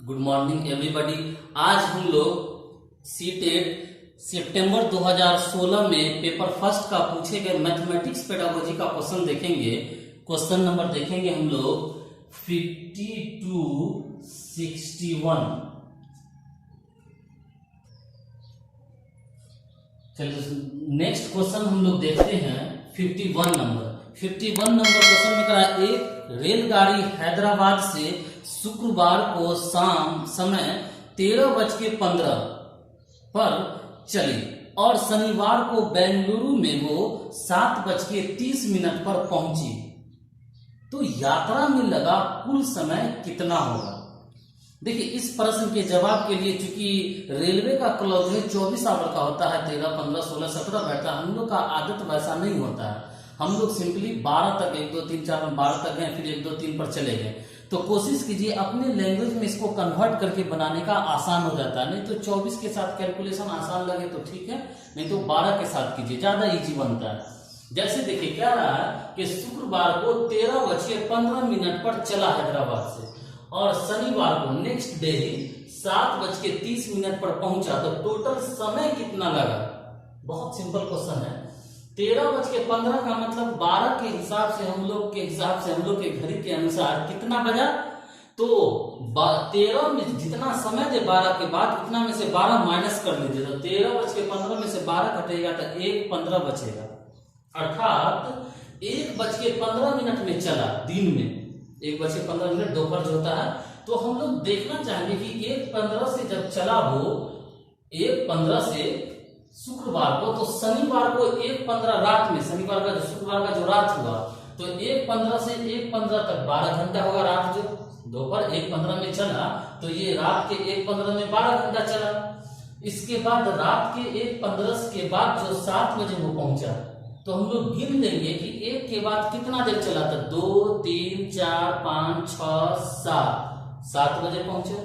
Good morning everybody. आज हम लोग सीटेट सितंबर 2016 में पेपर फर्स्ट का पूछे गए मैथमेटिक्स पेडागोजी का क्वेश्चन देखेंगे। क्वेश्चन नंबर देखेंगे हम लोग 5261। चलिए नेक्स्ट क्वेश्चन हम लोग देखते हैं 51 नंबर। 51 नंबर क्वेश्चन में कहा एक रेलगाड़ी हैदराबाद से शुक्रवार को शाम समय 13:15 पर चली और शनिवार को बेंगलुरु में वो 7:30 पर पहुंची, तो यात्रा में लगा कुल समय कितना होगा। देखिए इस प्रश्न के जवाब के लिए चूंकि रेलवे का क्लॉज है 24 आवर का होता है, 13, 15, 16, 17 बैठता है। हम लोग का आदत वैसा नहीं होता है, हम लोग सिंपली 12 तक 1, 2, 3, 4 12 तक गए, फिर 1, 2, 3 पर चले गए। तो कोशिश कीजिए अपने लैंग्वेज में इसको कन्वर्ट करके बनाने का, आसान हो जाता है। नहीं तो 24 के साथ कैलकुलेशन आसान लगे तो ठीक है, नहीं तो 12 के साथ कीजिए, ज्यादा इजी बनता है। जैसे देखिए क्या रहा है कि शुक्रवार को 13:15 पर चला हैदराबाद से और शनिवार को नेक्स्ट डे 7:30 पर पहुंचा, तो टोटल समय कितना लगा। बहुत सिंपल क्वेश्चन है। 13:15 का मतलब 12 के हिसाब से हम लोग के घड़ी के अनुसार कितना बजा, तो 13 में जितना समय दे 12 के बाद उतना में से 12 माइनस कर लीजिए, तो 13:15 में से 12 कटेगा तो 1:15 बचेगा। अर्थात 1:15 में चला दिन में, 1:15 दोपहर जो होता है। तो हम लोग देखना चाहेंगे कि 1:15 से जब चला वो 1:15 से शुक्रवार को, तो शनिवार को 1:15 रात में, शुक्रवार का जो रात हुआ, तो 1:15 से 1:15 तक 12 घंटा होगा। रात जो दोपहर 1:15 में चला, तो ये रात के 1:15 में 12 घंटा चला। इसके बाद रात के 1:15 के बाद जो 7 बजे वो पहुंचा, तो हम लोग गिन लेंगे कि 1 के बाद कितना देर चला था, 2, 3, 4, 5, 6, 7 बजे पहुंचे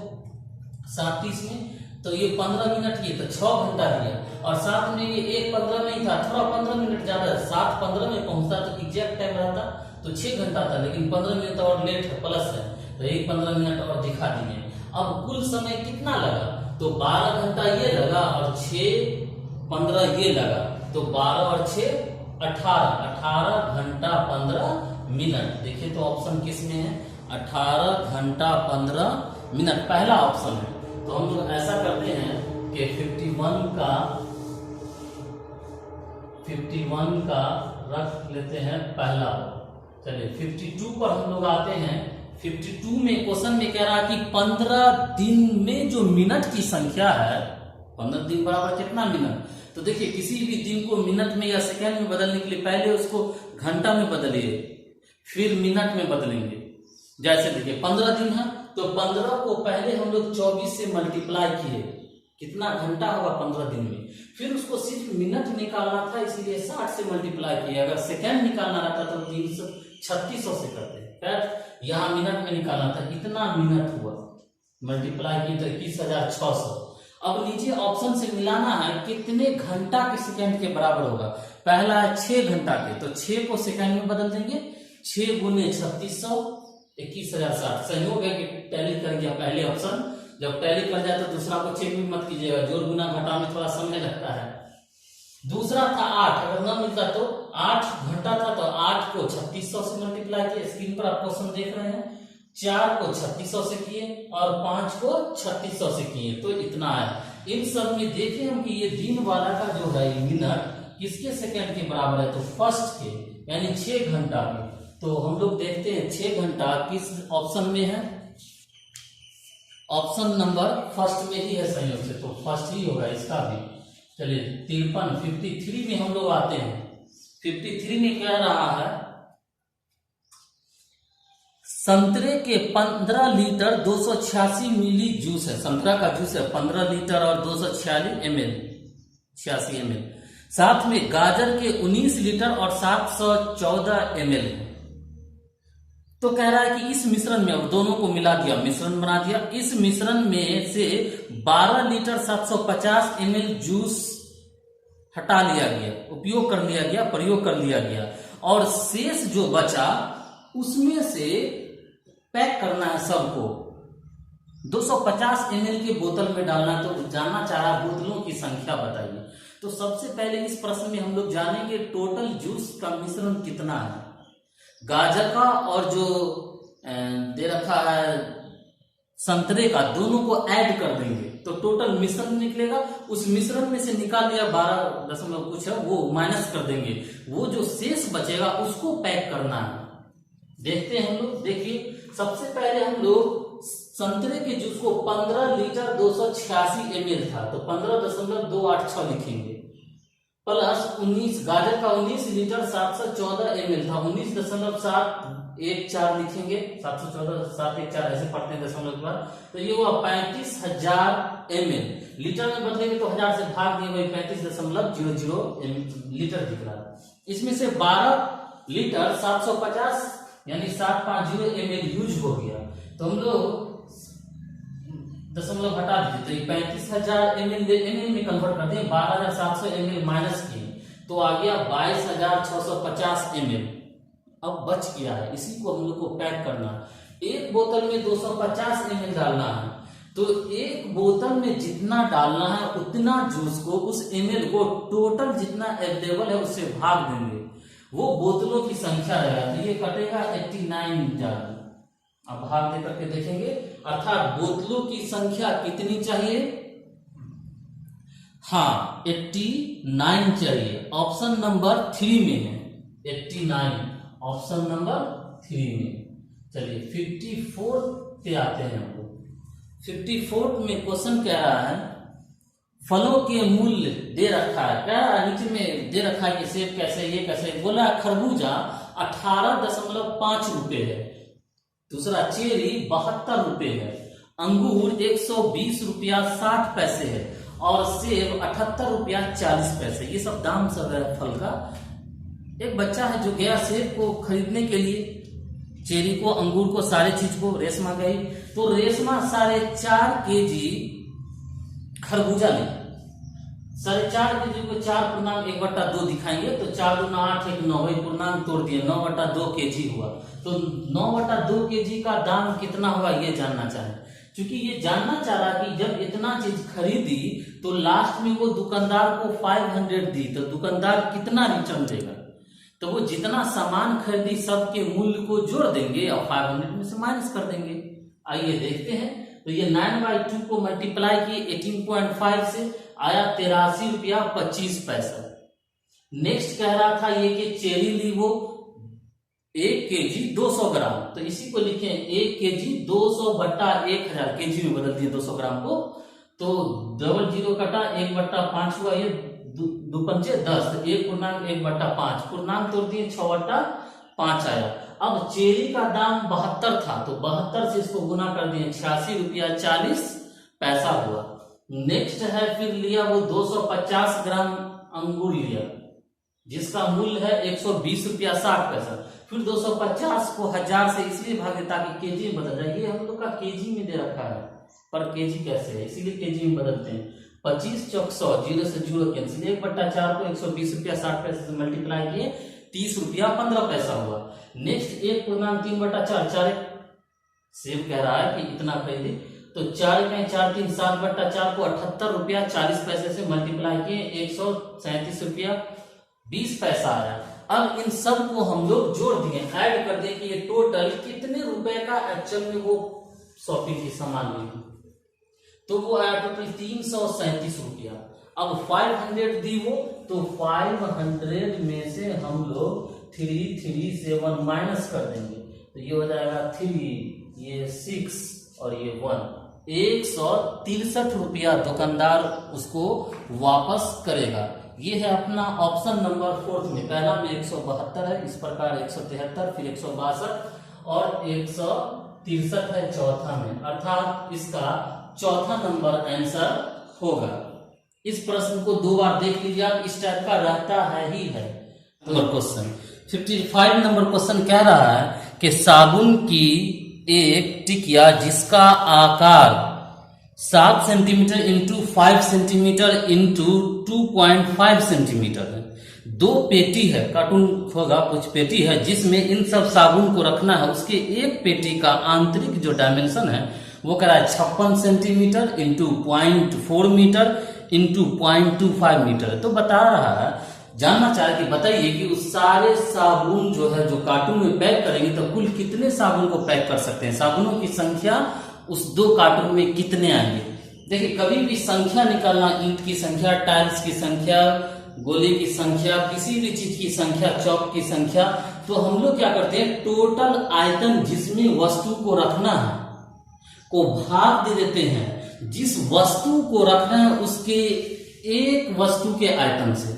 7:30 में, तो ये 15 मिनट, ये तो 6 घंटा दिया। और साथ में ये 1:15 में ही था, थोड़ा 15 मिनट ज्यादा, 7:15 में पहुंचता तो एग्जैक्ट टाइम रहता तो 6 घंटा था, लेकिन 15 मिनट और लेट है, प्लस है, तो 1:15 मिनट और दिखा दिए। अब कुल समय कितना लगा, तो 12 घंटा ये लगा और 6:15 ये लगा, तो 12 और 6 18 घंटा 15 मिनट। देखिए तो ऑप्शन किस में है, 18 घंटा 15 मिनट पहला ऑप्शन है। तो हम लोग ऐसा करते हैं कि 51 का रख लेते हैं पहला। चलिए 52 पर हम लोग आते हैं। 52 में क्वेश्चन में कह रहा है कि 15 दिन में जो मिनट की संख्या है, 15 दिन बराबर कितना मिनट। तो देखिए किसी भी दिन को मिनट में या सेकंड में बदलने के लिए पहले उसको घंटा में बदलिए, फिर मिनट में बदलेंगे। जैसे देखिए 15 दिन है, तो 15 को पहले हम लोग 24 से मल्टीप्लाई किए, कितना घंटा होगा 15 दिन में, फिर उसको सिर्फ मिनट निकालना था इसलिए 60 से मल्टीप्लाई किया। अगर सेकंड निकालना रहता तो 3600 से करते हैं, यहाँ मिनट में निकालना था, इतना मिनट हुआ, मल्टीप्लाई की तो 21,600। अब नीचे ऑप्शन से मिलाना है कितने घंटा के सेकंड के बराबर होगा। पहला है 6 घंटा के, तो 6 को सेकंड में बदल देंगे, 6 गुने 3600, 21,060। संयोग है कि टैली कर गया पहले ऑप्शन, जब टैली कर जाए तो दूसरा को चेक भी मत कीजिएगा, जोड़ गुना घटा में थोड़ा समय लगता है। दूसरा था 8, अगर ना मिलता तो 8 घंटा था, तो 8 को 3600 से मल्टीप्लाई किया, स्क्रीन पर आप क्वेश्चन देख रहे हैं। 4 को 3600 से किए और 5 को 3600 से किए, तो इतना है। इन सब में देखें हम कि ये दिन वाला का जो है मिनट किसके सेकंड के बराबर है, तो फर्स्ट के, यानी 6 घंटा के। तो हम लोग देखते हैं 6 घंटा किस ऑप्शन में है, ऑप्शन नंबर फर्स्ट में ही है संयोग से, तो फर्स्ट ही होगा इसका भी। चलिए 53 में हम लोग आते हैं। 53 में कह रहा है संतरे के 15 लीटर 286 मिली जूस है, संतरा का जूस है 15 लीटर और 246 ml, 86 ml। साथ में गाजर के 19 लीटर और 714 ml है। तो कह रहा है कि इस मिश्रण में, अब दोनों को मिला दिया, मिश्रण बना दिया, इस मिश्रण में से 12 लीटर 750 ml जूस हटा लिया गया, प्रयोग कर लिया गया, और शेष जो बचा उसमें से पैक करना है सबको, 250 ml के बोतल में डालना, तो जानना चाह रहा बोतलों की संख्या बताइए। तो सबसे पहले इस प्रश्न में हम लोग जानेंगे टोटल जूस का मिश्रण कितना है। गाजर का और जो दे रखा है संतरे का, दोनों को ऐड कर देंगे तो टोटल मिश्रण निकलेगा। उस मिश्रण में से निकाल लिया 12 दशमलव कुछ है, वो माइनस कर देंगे, वो जो शेष बचेगा उसको पैक करना है। देखते हैं हम लोग। देखिए सबसे पहले हम लोग संतरे के जूस को 15 लीटर 286 ml था, तो 15.286 लिखेंगे, प्लस 19 गाजर का 19 लीटर 714 ml था, 19.714 लिखेंगे, 714 ऐसे पढ़ते हैं दशमलव के बाद, तो ये हुआ 35,000 ml। लीटर में बदलेंगे तो 1000 से भाग दिए, वही 35.00 लीटर दिख रहा है। इसमें से 12 लीटर 750 यानी 750 ml यूज हो गया, तो हम लोग दशमलव हटा दीजिए, तो 35,000 ml में कन्वर्ट कर दिए, 12,700 ml माइनस किए तो आ गया 22,650 ml। अब बच गया है, इसी को हम लोग को पैक करना है। एक बोतल में 250 ml डालना है, तो एक बोतल में जितना डालना है उतना जूस को, उस ml को टोटल जितना अवेलेबल है उससे भाग देंगे, वो बोतलों की संख्या रहेगा, तो ये कटेगा 89 जाएगा। अब भाग दे करके देखेंगे, अर्थात बोतलों की संख्या कितनी चाहिए? हाँ 89 चाहिए, ऑप्शन नंबर 3 में है 89, ऑप्शन नंबर 3 में। चलिए 54 पे आते हैं हम लोग। 54 में क्वेश्चन कह रहा है फलों के मूल्य दे रखा है, क्या नीचे में दे रखा है कि सेब कैसे, ये कैसे, बोला खरबूजा 18.5 रुपए है, दूसरा चेरी 72 रुपए है, अंगूर 120 रुपया 60 पैसे है, और सेब 78 रुपया 40 पैसे। ये सब दाम सब है फल का। एक बच्चा है जो गया सेब को खरीदने के लिए, चेरी को, अंगूर को, सारे चीज को, रेशमा गई, तो रेशमा 4.5 kg खरबूजा ले, 4.5 kg को 4.1/2 दिखाएंगे, तो 4 दूना 8, 1 9, वही पूर्णांक तोड़ दिए, 9/2 kg हुआ। तो 9/2 kg का दाम कितना होगा ये जानना चाहे, क्योंकि ये जानना चाह रहा कि जब इतना चीज खरीदी तो लास्ट में वो दुकानदार को 500 दी, तो दुकानदार कितना रिटर्न देगा, तो वो जितना सामान खरीदी सबके मूल्य को जोड़ देंगे और 500 में से माइनस कर देंगे। आइए देखते हैं। तो ये 9/2 को मल्टीप्लाई किए 18.5 से, आया 83 रुपया 25 पैसा। नेक्स्ट कह रहा था ये कि चेरी ली वो 1 kg 200 ग्राम, तो इसी को लिखें 1 kg 200/1000, kg में बदल दिए 200 ग्राम को, तो 00 कटा 1/5 हुआ, ये 2 पंचे 10, 1.1/5, पूर्णांक तोड़ दिए 6/5 आया। अब चेरी का दाम 72 था, तो 72 से इसको गुना कर दिए 86 रुपया 40 पैसा हुआ। नेक्स्ट है फिर लिया वो 250 ग्राम अंगूर लिया, जिसका मूल्य है 120 रुपया 60 पैसा। फिर 250 को 1000 से इसलिए भागे ताकि केजी में बदल जाए, ये हम लोग का केजी में दे रखा है, पर केजी कैसे है इसीलिए केजी में बदलते हैं। 25 चौक 100, 0 से 0 कैंसिल, 1/4 को 120 रुपया 60 पैसे से मल्टीप्लाई किए 30 रुपया 15 पैसा हुआ। नेक्स्ट 1.3/4, 4 सेब कह रहा है कि इतना खरीदे, तो 4 का 4 3 7/4 को 78 रुपया 40 पैसे से मल्टीप्लाई किए 137 रुपया 20 पैसा आया। अब इन सब को हम लोग जोड़ दिए, ऐड कर दिए कि ये टोटल कितने रुपए का एक्चुअल में वो शॉपिंग की सामान ली, तो वो आया टोटल 337 रुपया। अब 500 दी वो, तो 500 में से हम लोग 337 माइनस कर देंगे, तो ये हो जाएगा 3, ये 6 और ये 1, 163 रुपया दुकानदार उसको वापस करेगा। ये है अपना ऑप्शन नंबर 4 में। पहला में 172 है, इस प्रकार 173, फिर 162 और 163 है चौथा में, अर्थात इसका चौथा नंबर आंसर होगा। इस प्रश्न को 2 बार देख लीजिए आप, इस टाइप का रहता है ही है। क्वेश्चन 55 नंबर क्वेश्चन कह रहा है कि साबुन की एक टिकिया जिसका आकार 7 centimetre into 5 centimetre into 2.5 centimetre है, 2 पेटी है, कार्टून होगा कुछ पेटी है जिसमें इन सब साबुन को रखना है, उसके एक पेटी का आंतरिक जो डायमेंशन है वो करा है 56 centimetre into 0.4 metre into 0.25 metre. तो बता रहा है, जानना चाह रहे कि बताइए कि उस सारे साबुन जो है जो कार्टून में पैक करेंगे तो कुल कितने साबुन को पैक कर सकते हैं, साबुनों की संख्या उस 2 कार्टून में कितने आएंगे। देखिए कभी भी संख्या निकालना, ईंट की संख्या, टाइल्स की संख्या, गोले की संख्या, किसी भी चीज की संख्या, चौक की संख्या, तो हम लोग क्या करते हैं टोटल आयतन जिसमें वस्तु को रखना है को भाग दे देते हैं, जिस वस्तु को रखना है उसके एक वस्तु के आयतन से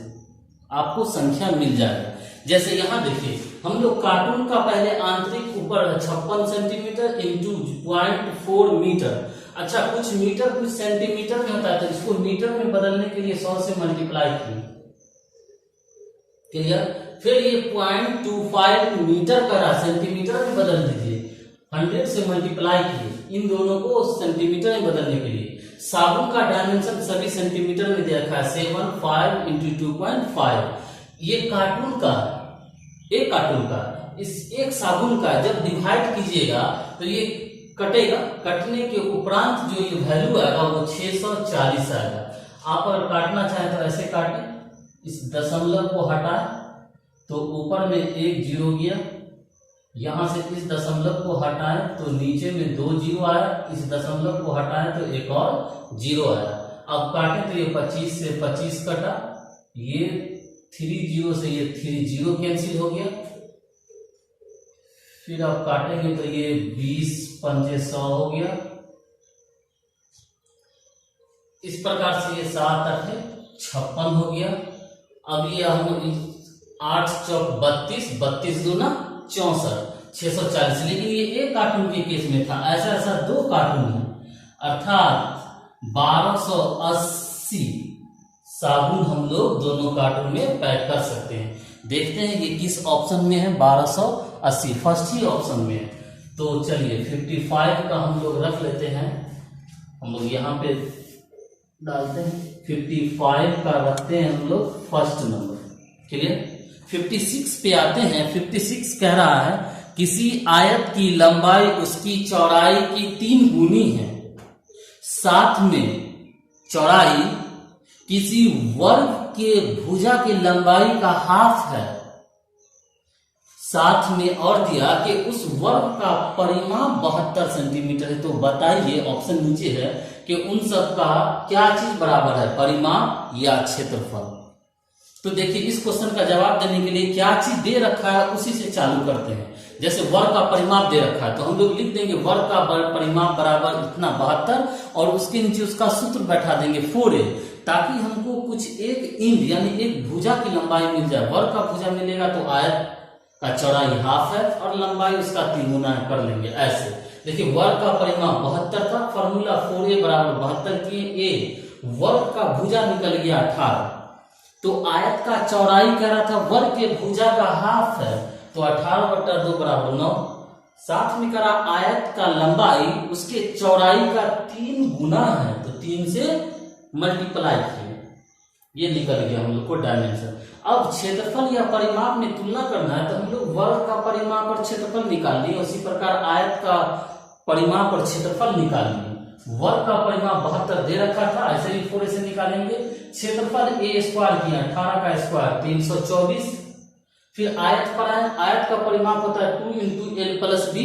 आपको संख्या मिल जाएगा। जैसे यहाँ देखिए हम लोग कार्टून का पहले आंतरिक ऊपर 56 सेंटीमीटर इंटू 0.4 मीटर, अच्छा कुछ मीटर कुछ सेंटीमीटर में होता है तो इसको मीटर में बदलने के लिए 100 से मल्टीप्लाई किए, क्लियर। फिर ये 0.25 मीटर करा सेंटीमीटर में बदल दीजिए, 100 से मल्टीप्लाई किए, इन दोनों को सेंटीमीटर में बदलने के लिए। साबुन का डायमेंशन सभी सेंटीमीटर में दे रखा है 7.5 इंटू 2.5। ये कार्टून का, एक कार्टून का, इस एक साबुन का जब डिवाइड कीजिएगा तो ये कटेगा, कटने के उपरांत जो ये वैल्यू आएगा वो 640 आएगा। आप अगर काटना चाहें तो ऐसे काटें, इस दशमलव को हटाएं तो ऊपर में 1 जीरो गया, यहां से इस दशमलव को हटाएं तो नीचे में 2 जीरो आया, इस दशमलव को हटाएं तो एक और जीरो आया। अब काटें तो ये 25 से 25 कटा, ये 3 जीरो से ये 3 जीरो कैंसिल हो गया। फिर आप काटेंगे तो ये 20 पंजे 100 हो गया। इस प्रकार से ये 7 8 56 हो गया। अब ये हम 8 चौक 32, 32 दूना 64, 640। लेकिन ये एक कार्टून के केस में था, ऐसा ऐसा 2 कार्टून है, अर्थात 1280 साबुन हम लोग दोनों कार्टून में पैक कर सकते हैं। देखते हैं कि किस ऑप्शन में है 1280, फर्स्ट ही ऑप्शन में है। तो चलिए 55 का हम लोग रख लेते हैं, हम लोग यहाँ पे डालते हैं 55 का रखते हैं हम लोग फर्स्ट नंबर, क्लियर। 56 पे आते हैं। 56 कह रहा है किसी आयत की लंबाई उसकी चौड़ाई की 3 गुनी है, साथ में चौड़ाई किसी वर्ग के भुजा की लंबाई का हाफ है, साथ में और दिया कि उस वर्ग का परिमाप 72 सेंटीमीटर है। तो बताइए, ऑप्शन नीचे है कि उन सब का क्या चीज बराबर है, परिमाप या क्षेत्रफल। तो देखिए इस क्वेश्चन का जवाब देने के लिए क्या चीज दे रखा है उसी से चालू करते हैं। जैसे वर्ग का परिमाप दे रखा है तो हम लोग लिख देंगे वर्ग का परिमाप बराबर इतना 72 और उसके नीचे उसका सूत्र बैठा देंगे 4a, ताकि हमको कुछ एक इंच यानी एक भुजा की लंबाई मिल जाए। वर्ग का भुजा मिलेगा तो आयत का चौड़ाई हाफ है और लंबाई उसका 3 गुना कर लेंगे। ऐसे देखिए वर्ग का परिमाप 72 था, फॉर्मूला 4a बराबर 72 किए, a वर्ग का भुजा निकल गया 18, तो आयत का चौड़ाई कह रहा था वर्ग के भुजा का हाफ है तो 18/2 बराबर 9, साथ में करा आयत का लंबाई उसके चौड़ाई का 3 गुना है तो 3 से मल्टीप्लाई किए, ये निकल गया हम लोग को डायमेंशन। अब क्षेत्रफल या परिमाप में तुलना करना है तो हम लोग वर्ग का परिमाप और क्षेत्रफल निकाल लिए, उसी प्रकार आयत का परिमाप और क्षेत्रफल निकाल लिए। वर्ग का परिमाप 72 दे रखा था, ऐसे ही 4a से निकालेंगे। क्षेत्रफल a स्क्वायर किया 18 का स्क्वायर 324, फिर आयत पर आए, आयत का परिमाप होता है 2 into L plus B,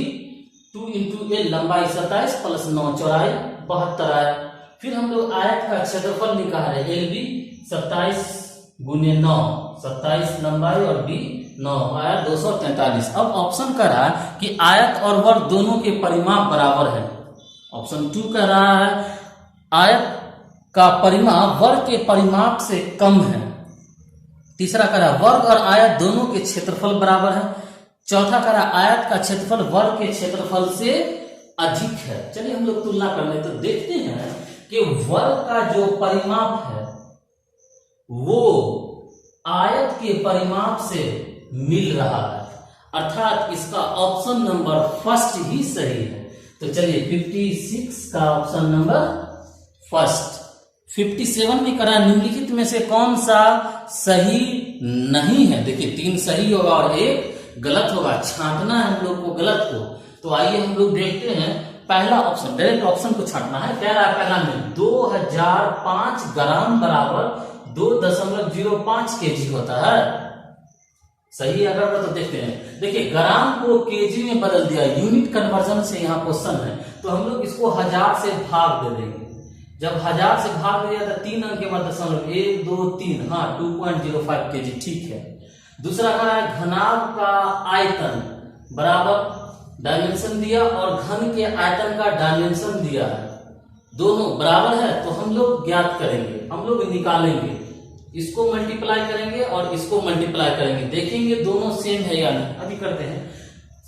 2 into L लंबाई 27 प्लस 9 चौड़ाई 72 आया। फिर हम लोग आयत का क्षेत्रफल निकाल रहे, एल बी 27 गुने 9, 27 लंबाई और बी 9 आया 243। अब ऑप्शन कह रहा है कि आयत और वर्ग दोनों के परिमाप बराबर है। ऑप्शन 2 कह रहा है आयत का परिमाप वर्ग के परिमाप से कम है। तीसरा कह रहा है वर्ग और आयत दोनों के क्षेत्रफल बराबर है। चौथा कह रहा है आयत का क्षेत्रफल वर्ग के क्षेत्रफल से अधिक है। चलिए हम लोग तुलना कर ले तो देखते हैं कि वर्ग का जो परिमाप है वो आयत के परिमाप से मिल रहा है, अर्थात इसका ऑप्शन नंबर फर्स्ट ही सही है। तो चलिए 56 का ऑप्शन नंबर फर्स्ट। 57 में करा निम्नलिखित में से कौन सा सही नहीं है। देखिए 3 सही होगा और 1 गलत होगा, छांटना है हम लोग को गलत को। तो आइए हम लोग देखते हैं। पहला ऑप्शन, डायरेक्ट ऑप्शन को छांटना है। कह रहा है पहला में 2005 ग्राम बराबर 2.05 केजी होता है। सही है अगर तो देखते हैं। देखिए ग्राम को केजी में बदल दिया, यूनिट कन्वर्जन से यहाँ क्वेश्चन है, तो हम लोग इसको 1000 से भाग दे देंगे। जब 1000 से भाग दिया तो 3 अंक के बाद दशमलव 1 2 3, हाँ 2.05 केजी, ठीक है। दूसरा कह रहा है घनाभ का आयतन बराबर डायमेंशन दिया और घन के आयतन का डायमेंशन दिया है, दोनों बराबर है तो हम लोग ज्ञात करेंगे, हम लोग निकालेंगे, इसको मल्टीप्लाई करेंगे और इसको मल्टीप्लाई करेंगे, देखेंगे दोनों सेम है या नहीं। अभी करते हैं।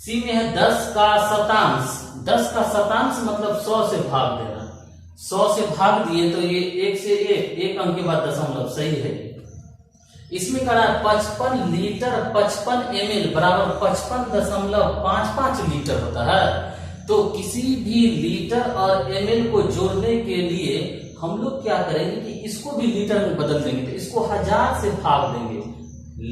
सी में है 10 का शतांश, 10 का शतांश मतलब 100 से भाग देना, 100 से भाग दिए तो ये 1 से 1 अंक के बाद दशमलव, सही है। इसमें कह रहा है 55 लीटर 55 ml बराबर 55.55 लीटर होता है। तो किसी भी लीटर और ml को जोड़ने के लिए हम लोग क्या करेंगे कि इसको भी लीटर में बदल देंगे, तो इसको 1000 से भाग देंगे।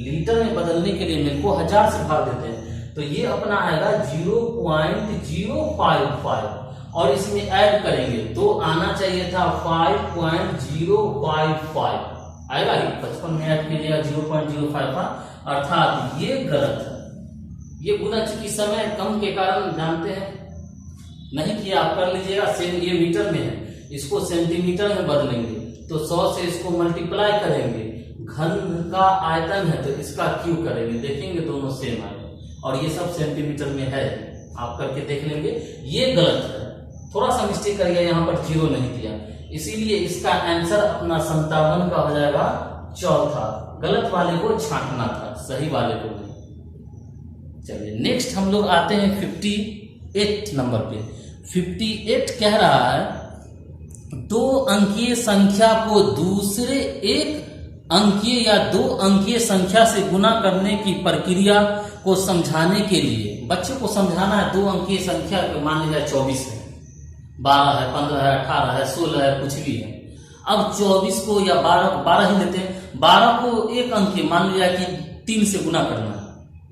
लीटर में बदलने के लिए ml को 1000 से भाग देते हैं, तो ये अपना आएगा 0.055 और इसमें ऐड करेंगे तो आना चाहिए था 5.055 आएगा, 55 में ऐड कीजिएगा 0.055, अर्थात ये गलत है। ये गुना चूंकि समय कम के कारण जानते हैं नहीं किया, आप कर लीजिएगा। ये मीटर में है, इसको सेंटीमीटर में बदलेंगे तो 100 से इसको मल्टीप्लाई करेंगे, घन का आयतन है तो इसका क्यू करेंगे, देखेंगे दोनों सेम आएगा और ये सब सेंटीमीटर में है, आप करके देख लेंगे। ये गलत है, थोड़ा सा मिस्टेक कर गया, यहाँ पर 0 नहीं दिया, इसीलिए इसका आंसर अपना 57 का हो जाएगा चौथा। गलत वाले को छांटना था, सही वाले को नहीं। चलिए नेक्स्ट हम लोग आते हैं 58 नंबर पे। 58 कह रहा है 2 अंकीय संख्या को दूसरे 1 अंकीय या 2 अंकीय संख्या से गुना करने की प्रक्रिया को समझाने के लिए बच्चे को समझाना है। 2 अंकीय संख्या को मान लीजिए 24 है, 12 है, 15 है, 18 है, 16 है, कुछ भी है। अब 24 को या 12 ही लेते हैं, 12 को 1 अंकीय मान लिया कि 3 से गुना करना है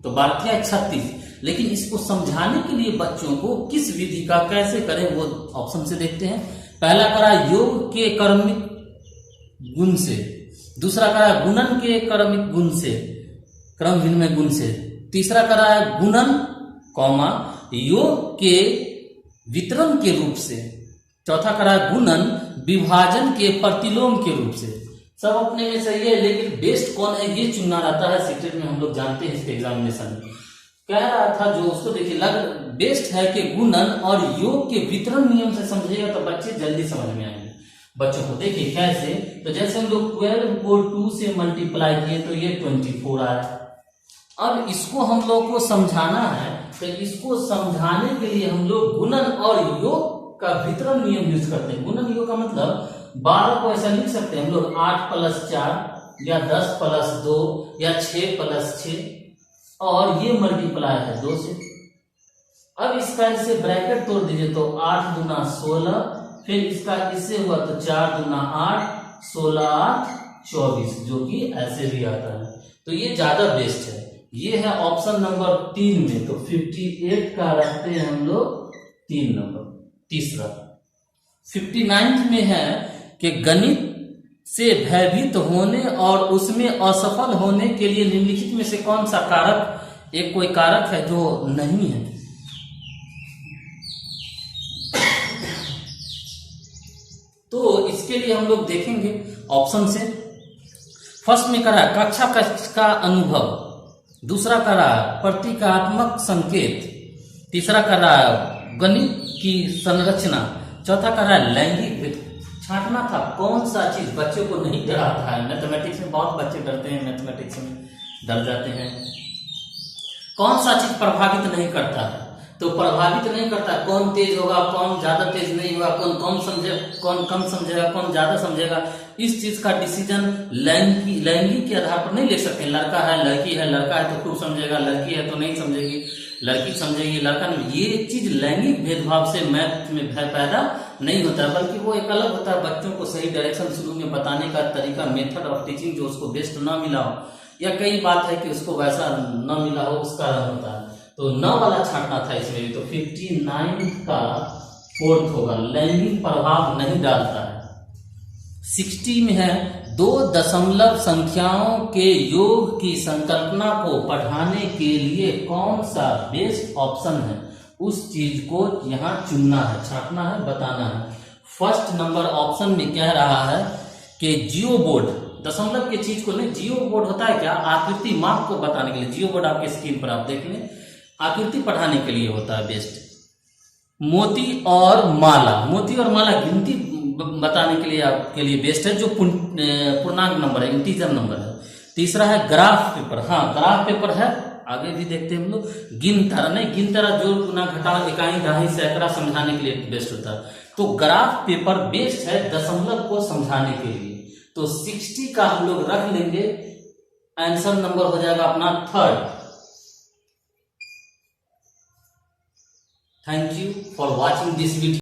तो 12 क्या 36। लेकिन इसको समझाने के लिए बच्चों को किस विधि का कैसे करें वो ऑप्शन से देखते हैं। पहला करा योग के क्रमिक गुण से, दूसरा करा गुणन के क्रमिक गुण से, क्रम विनिमय गुण से, तीसरा करा है गुणन कौमा योग के वितरण के रूप से, चौथा करा है गुणन विभाजन के प्रतिलोम के रूप से। सब अपने में सही है, लेकिन बेस्ट कौन है ये चुनना रहता है। सीक्रेट में हम लोग जानते हैं इसके एग्जामिनेशन में। कह रहा था जो उसको देखिए लग बेस्ट है कि गुणन और योग के वितरण नियम से समझिएगा तो बच्चे जल्दी समझ में आएंगे। बच्चों को देखिए कैसे, तो जैसे हम लोग 12 को 2 से मल्टीप्लाई किए तो ये 24 आया। अब इसको हम लोग को समझाना है, तो इसको समझाने के लिए हम लोग गुणन और योग का वितरण नियम यूज करते हैं। गुणन योग का मतलब 12 को ऐसा लिख सकते हैं हम लोग 8 + 4 या 10 + 2 या 6 + 6 और ये मल्टीप्लाई है 2 से। अब इसका इससे ब्रैकेट तोड़ दीजिए तो 8 दूना 16, फिर इसका इससे हुआ तो 4 दूना 8, 16 8 24, जो कि ऐसे भी आता है। तो ये ज्यादा बेस्ट है। ये है ऑप्शन नंबर 3 में, तो 58 का रखते हैं हम लोग 3 नंबर। तीसरा 59 में है कि गणित से भयभीत होने और उसमें असफल होने के लिए निम्नलिखित में से कौन सा कारक, एक कोई कारक है जो नहीं है। तो इसके लिए हम लोग देखेंगे ऑप्शन से। फर्स्ट में करा कक्षा का अनुभव, दूसरा करा प्रतीकात्मक संकेत, तीसरा करा गणित की संरचना, चौथा करा लैंगिक। छांटना था कौन सा चीज बच्चे को नहीं डराता है। मैथमेटिक्स में बहुत बच्चे डरते हैं, मैथमेटिक्स में डर जाते हैं। कौन सा चीज प्रभावित नहीं करता है, तो प्रभावित नहीं करता कौन तेज होगा, कौन ज्यादा तेज नहीं होगा, कौन कम समझेगा, कौन ज्यादा समझेगा। इस चीज का डिसीजन लैंगिक के आधार पर नहीं ले सकते। लड़का है लड़की है, लड़का है तो खूब समझेगा, लड़की है तो नहीं समझेगी, लड़की समझेगी लड़का नहीं। ये चीज लैंगिक भेदभाव से मैथ में भय पैदा नहीं होता है, बल्कि वो एक अलग होता है। बच्चों को सही डायरेक्शन शुरू में बताने का तरीका, मेथड ऑफ टीचिंग जो उसको बेस्ट ना मिला हो, या कई बात है कि उसको वैसा न मिला हो, उसका होता है। तो 9 वाला छांटना था इसमें भी। तो 59 का फोर्थ होगा, लैंगिक प्रभाव नहीं डालता है। 60 में है, दो दशमलव संख्याओं के योग की संकल्पना को पढ़ाने के लिए कौन सा बेस्ट ऑप्शन है, उस चीज को यहाँ चुनना है, छापना है, बताना है। फर्स्ट नंबर ऑप्शन में कह रहा है कि जियो बोर्ड, दशमलव के चीज को नहीं, जियो बोर्ड होता है क्या, आकृति माप को बताने के लिए। जियो बोर्ड आपके स्क्रीन पर आप देख लें, आकृति पढ़ाने के लिए होता है बेस्ट। मोती और माला, मोती और माला गिनती बताने के लिए आपके लिए बेस्ट है, जो पूर्णांक नंबर है, इंटीजर नंबर है। तीसरा है ग्राफ पेपर, हाँ ग्राफ पेपर है, आगे भी देखते हैं हम लोग। गिनतरा नहीं, गिनतरा जोड़ गुना घटा इकाई दहाई सैकड़ा समझाने के लिए बेस्ट होता है, तो ग्राफ पेपर बेस्ट है दशमलव को समझाने के लिए। तो 60 का हम लोग रख लेंगे, आंसर नंबर हो जाएगा अपना third. Thank you for watching this video.